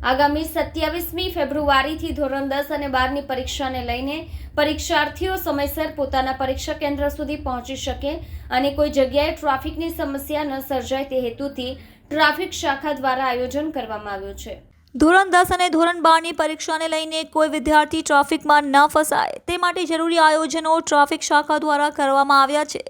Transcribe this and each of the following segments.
આગામી 27મી ફેબ્રુઆરીથી ધોરણ 10 અને 12ની પરીક્ષાને લઈને પરીક્ષાર્થીઓ સમયસર પોતાના પરીક્ષા કેન્દ્ર સુધી પહોંચી શકે અને કોઈ જગ્યાએ ટ્રાફિકની સમસ્યા ન સર્જાય તે હેતુથી ટ્રાફિક શાખા દ્વારા આયોજન કરવામાં આવ્યું છે। ધોરણ 10 અને ધોરણ 12ની પરીક્ષાને લઈને કોઈ વિદ્યાર્થી ટ્રાફિકમાં ન ફસાય તે માટે જરૂરી આયોજનો ટ્રાફિક શાખા દ્વારા કરવામાં આવ્યા છે,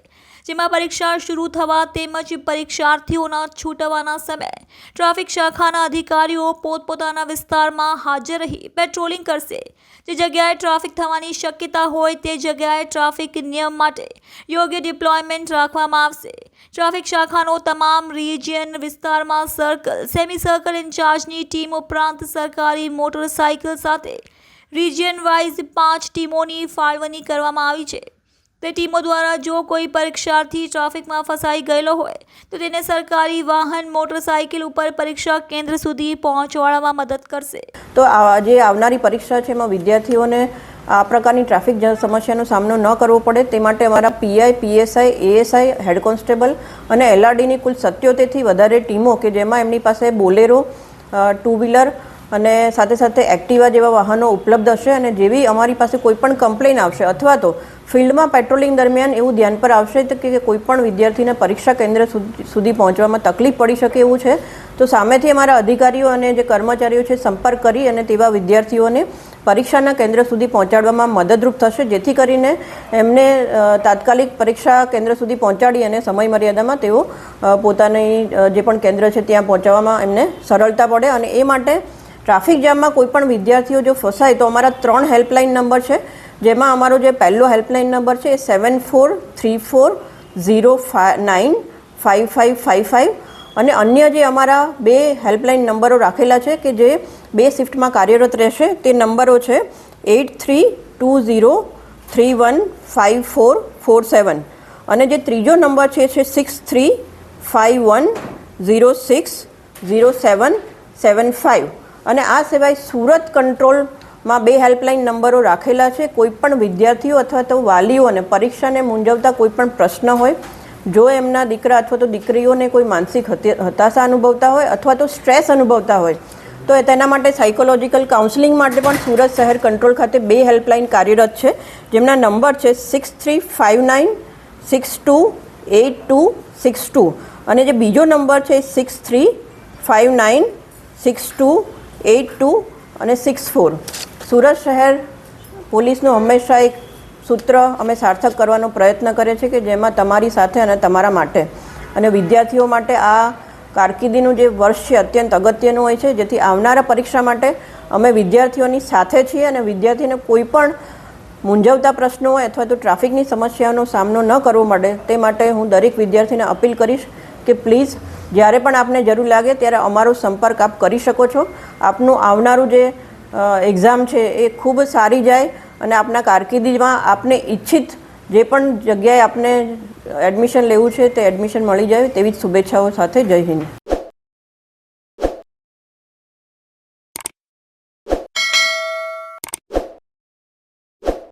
જેમાં પરીક્ષા શરૂ થવા તેમજ પરીક્ષાર્થીઓના છૂટવાના સમયે ટ્રાફિક શાખાના અધિકારીઓ પોતપોતાના વિસ્તારમાં હાજર રહી પેટ્રોલિંગ કરશે। જે જગ્યાએ ટ્રાફિક થવાની શક્યતા હોય તે જગ્યાએ ટ્રાફિક નિયમ માટે યોગ્ય ડિપ્લોયમેન્ટ રાખવામાં આવશે। ટ્રાફિક શાખાનો તમામ રિજિયન વિસ્તારમાં સર્કલ, સેમી સર્કલ ઇન્ચાર્જની ટીમ ઉપરાંત સરકારી મોટરસાઇકલ સાથે રિજિયન વાઇઝ 5 ટીમોની ફાળવણી કરવામાં આવી છે। તે ટીમો દ્વારા જો કોઈ પરીક્ષાર્થી ટ્રાફિકમાં ફસાઈ ગયેલો હોય તો તેને સરકારી વાહન મોટરસાઇકલ ઉપર પરીક્ષા કેન્દ્ર સુધી પહોંચાડવામાં મદદ કરશે। તો જે આવનારી પરીક્ષા છે એમાં વિદ્યાર્થીઓને આ પ્રકારની ટ્રાફિક સમસ્યાનો સામનો ન કરવો પડે તે માટે અમારા PI, PSI, ASI, head constable અને એલઆરડીની કુલ 77થી વધારે ટીમો કે જેમાં એમની પાસે બોલેરો, ટુ વ્હીલર અને સાથે સાથે એક્ટિવા જેવા વાહનો ઉપલબ્ધ હશે અને જેવી અમારી પાસે કોઈ પણ કમ્પ્લેન આવશે અથવા તો ફિલ્ડમાં પેટ્રોલિંગ દરમિયાન એવું ધ્યાન પર આવશે કે કોઈ પણ વિદ્યાર્થીને પરીક્ષા કેન્દ્ર સુધી પહોંચવામાં તકલીફ પડી શકે એવું છે તો સામેથી અમારા અધિકારીઓ અને જે કર્મચારીઓ છે સંપર્ક કરી અને તેવા વિદ્યાર્થીઓને પરીક્ષાના કેન્દ્ર સુધી પહોંચાડવામાં મદદરૂપ થશે, જેથી કરીને એમને તાત્કાલિક પરીક્ષા કેન્દ્ર સુધી પહોંચાડી અને સમય મર્યાદામાં તેઓ પોતાની જે પણ કેન્દ્ર છે ત્યાં પહોંચાડવામાં એમને સરળતા પડે। અને એ માટે ટ્રાફિક જામમાં કોઈ પણ વિદ્યાર્થીઓ જો ફસાય તો અમારા 3 હેલ્પલાઇન નંબર છે, જેમાં અમારો જે પહેલો હેલ્પલાઇન નંબર છે એ 7434095555 અને અન્ય જે અમારા 2 હેલ્પલાઇન નંબરો રાખેલા છે કે જે 2 શિફ્ટમાં કાર્યરત રહેશે તે નંબરો છે 8320315447 અને જે ત્રીજો નંબર છે 6351060775 અને આ સિવાય સુરત કંટ્રોલમાં 2 હેલ્પલાઇન નંબરો રાખેલા છે। કોઈ પણ વિદ્યાર્થીઓ અથવા તો વાલીઓને પરીક્ષાને મૂંઝવતા કોઈ પણ પ્રશ્ન હોય, જો એમના દીકરા અથવા તો દીકરીઓને કોઈ માનસિક હતાશા અનુભવતા હોય અથવા તો સ્ટ્રેસ અનુભવતા હોય તો તેના માટે સાયકોલોજીકલ કાઉન્સેલિંગ માટે પણ સુરત શહેર કંટ્રોલ ખાતે 2 હેલ્પલાઇન કાર્યરત છે, જેમના નંબર છે 6359628262 અને જે બીજો નંબર છે 63596282 અને 64। સુરત શહેર પોલીસનું હંમેશા એક સૂત્ર અમે સાર્થક કરવાનો પ્રયત્ન કરે છે કે જેમાં તમારી સાથે અને તમારા માટે અને વિદ્યાર્થીઓ માટે આ કારકિર્દીનું જે વર્ષ છે અત્યંત અગત્યનું હોય છે, જેથી આવનારા પરીક્ષા માટે અમે વિદ્યાર્થીઓની સાથે છીએ અને વિદ્યાર્થીને કોઈ પણ મૂંઝવતા પ્રશ્નો હોય અથવા તો ટ્રાફિકની સમસ્યાઓનો સામનો ન કરવો પડે તે માટે હું દરેક વિદ્યાર્થીને અપીલ કરીશ કે પ્લીઝ જ્યારે પણ આપને જરૂર લાગે ત્યારે અમારો સંપર્ક આપ કરી શકો છો। આપનું આવનારું જે એક્ઝામ છે એ ખૂબ સારી જાય અને આપના કારકિર્દીમાં આપને ઈચ્છિત જે પણ જગ્યાએ આપને એડમિશન લેવું છે તે એડમિશન મળી જાય તેવી જ શુભેચ્છાઓ સાથે। જય હિન્દ।